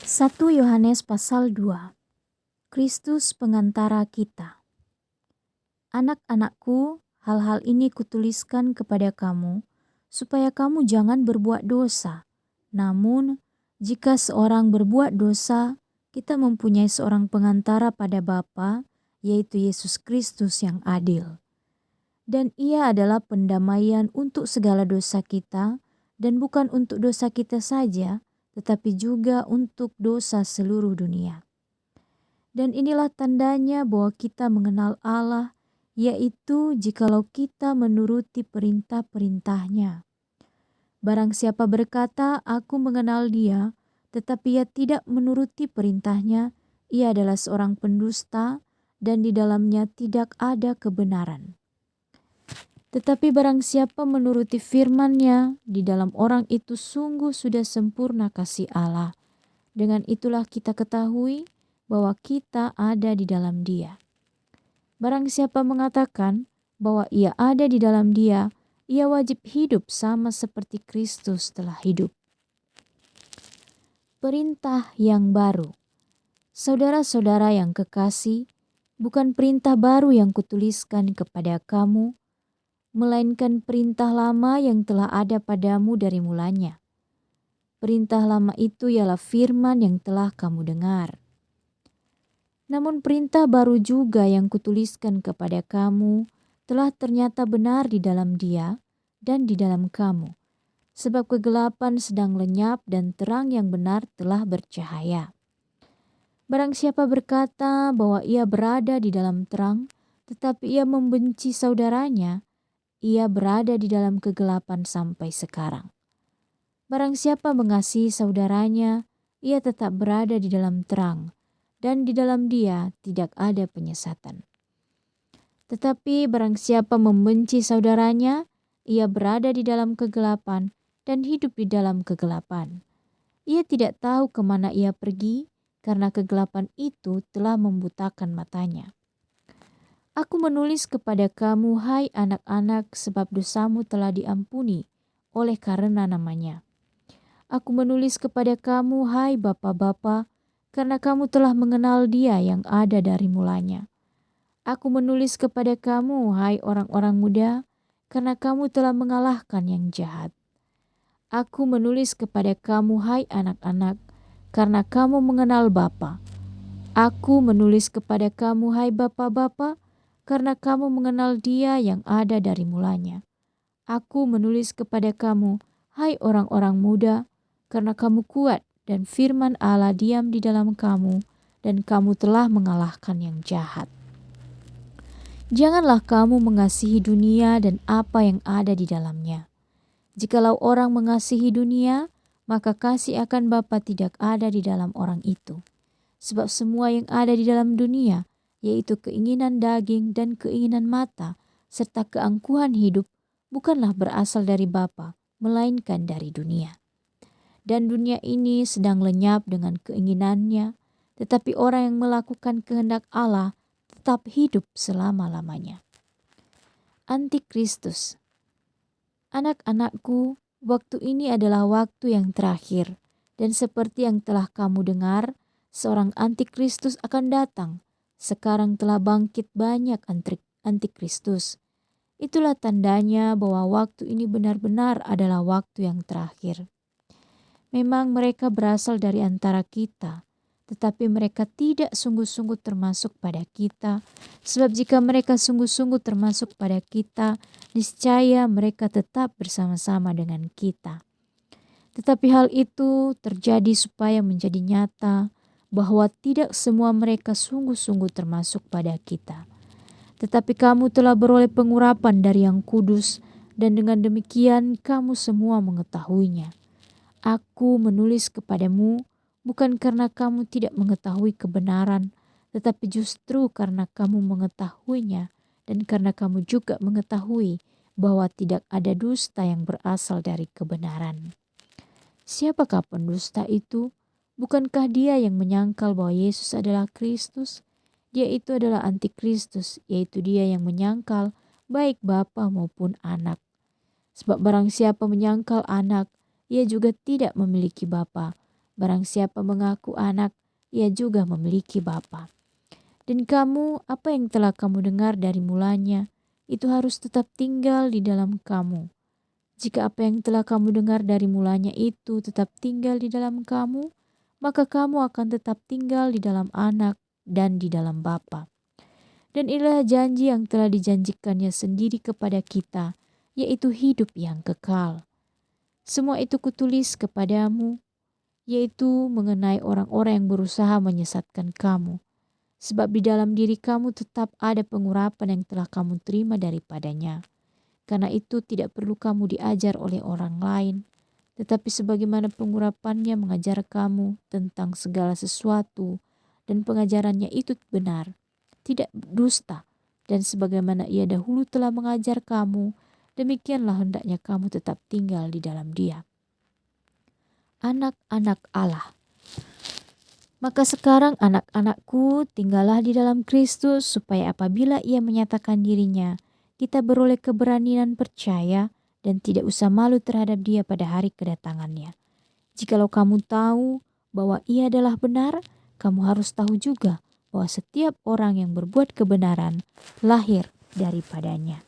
1 Yohanes pasal 2. Kristus pengantara kita. Anak-anakku, hal-hal ini kutuliskan kepada kamu, supaya kamu jangan berbuat dosa. Namun, jika seorang berbuat dosa, kita mempunyai seorang pengantara pada Bapa, yaitu Yesus Kristus yang adil. Dan ia adalah pendamaian untuk segala dosa kita, dan bukan untuk dosa kita saja, tetapi juga untuk dosa seluruh dunia. Dan inilah tandanya bahwa kita mengenal Allah, yaitu jikalau kita menuruti perintah-perintahnya. Barang siapa berkata, "Aku mengenal Dia," tetapi ia tidak menuruti perintahnya, ia adalah seorang pendusta, dan di dalamnya tidak ada kebenaran. Tetapi barang siapa menuruti firman-Nya, di dalam orang itu sungguh sudah sempurna kasih Allah. Dengan itulah kita ketahui bahwa kita ada di dalam Dia. Barang siapa mengatakan bahwa ia ada di dalam Dia, ia wajib hidup sama seperti Kristus telah hidup. Perintah yang baru. Saudara-saudara yang kekasih, bukan perintah baru yang kutuliskan kepada kamu, melainkan perintah lama yang telah ada padamu dari mulanya. Perintah lama itu ialah firman yang telah kamu dengar. Namun perintah baru juga yang kutuliskan kepada kamu telah ternyata benar di dalam Dia dan di dalam kamu, sebab kegelapan sedang lenyap dan terang yang benar telah bercahaya. Barang siapa berkata bahwa ia berada di dalam terang, tetapi ia membenci saudaranya, ia berada di dalam kegelapan sampai sekarang. Barang siapa mengasihi saudaranya, ia tetap berada di dalam terang, dan di dalam dia tidak ada penyesatan. Tetapi barang siapa membenci saudaranya, ia berada di dalam kegelapan dan hidup di dalam kegelapan. Ia tidak tahu kemana ia pergi, karena kegelapan itu telah membutakan matanya. Aku menulis kepada kamu, hai anak-anak, sebab dosamu telah diampuni oleh karena namanya. Aku menulis kepada kamu, hai bapa-bapa, karena kamu telah mengenal Dia yang ada dari mulanya. Aku menulis kepada kamu, hai orang-orang muda, karena kamu telah mengalahkan yang jahat. Aku menulis kepada kamu, hai anak-anak, karena kamu mengenal Bapa. Aku menulis kepada kamu, hai bapa-bapa, karena kamu mengenal Dia yang ada dari mulanya. Aku menulis kepada kamu, hai orang-orang muda, karena kamu kuat dan firman Allah diam di dalam kamu, dan kamu telah mengalahkan yang jahat. Janganlah kamu mengasihi dunia dan apa yang ada di dalamnya. Jikalau orang mengasihi dunia, maka kasih akan Bapa tidak ada di dalam orang itu. Sebab semua yang ada di dalam dunia, yaitu keinginan daging dan keinginan mata, serta keangkuhan hidup, bukanlah berasal dari Bapa, melainkan dari dunia. Dan dunia ini sedang lenyap dengan keinginannya, tetapi orang yang melakukan kehendak Allah tetap hidup selama-lamanya. Antikristus. Anak-anakku, waktu ini adalah waktu yang terakhir, dan seperti yang telah kamu dengar, seorang antikristus akan datang. Sekarang telah bangkit banyak antikristus. Itulah tandanya bahwa waktu ini benar-benar adalah waktu yang terakhir. Memang mereka berasal dari antara kita, tetapi mereka tidak sungguh-sungguh termasuk pada kita. Sebab jika mereka sungguh-sungguh termasuk pada kita, niscaya mereka tetap bersama-sama dengan kita. Tetapi hal itu terjadi supaya menjadi nyata bahwa tidak semua mereka sungguh-sungguh termasuk pada kita. Tetapi kamu telah beroleh pengurapan dari Yang Kudus, dan dengan demikian kamu semua mengetahuinya. Aku menulis kepadamu bukan karena kamu tidak mengetahui kebenaran, tetapi justru karena kamu mengetahuinya, dan karena kamu juga mengetahui bahwa tidak ada dusta yang berasal dari kebenaran. Siapakah pendusta itu? Bukankah dia yang menyangkal bahwa Yesus adalah Kristus? Dia itu adalah antikristus, yaitu dia yang menyangkal baik Bapa maupun Anak. Sebab barang siapa menyangkal Anak, ia juga tidak memiliki Bapa. Barang siapa mengaku anak, ia juga memiliki bapa. Dan kamu, apa yang telah kamu dengar dari mulanya, itu harus tetap tinggal di dalam kamu. Jika apa yang telah kamu dengar dari mulanya itu tetap tinggal di dalam kamu, maka kamu akan tetap tinggal di dalam anak dan di dalam bapa. Dan inilah janji yang telah dijanjikannya sendiri kepada kita, yaitu hidup yang kekal. Semua itu kutulis kepadamu, yaitu mengenai orang-orang yang berusaha menyesatkan kamu. Sebab di dalam diri kamu tetap ada pengurapan yang telah kamu terima daripadanya. Karena itu tidak perlu kamu diajar oleh orang lain, tetapi sebagaimana pengurapannya mengajar kamu tentang segala sesuatu, dan pengajarannya itu benar, tidak dusta, dan sebagaimana ia dahulu telah mengajar kamu, demikianlah hendaknya kamu tetap tinggal di dalam Dia. Anak-anak Allah. Maka sekarang anak-anakku, tinggallah di dalam Kristus, supaya apabila ia menyatakan dirinya, kita beroleh keberanian percaya dan tidak usah malu terhadap Dia pada hari kedatangannya. Jikalau kamu tahu bahwa ia adalah benar, kamu harus tahu juga bahwa setiap orang yang berbuat kebenaran lahir daripadanya.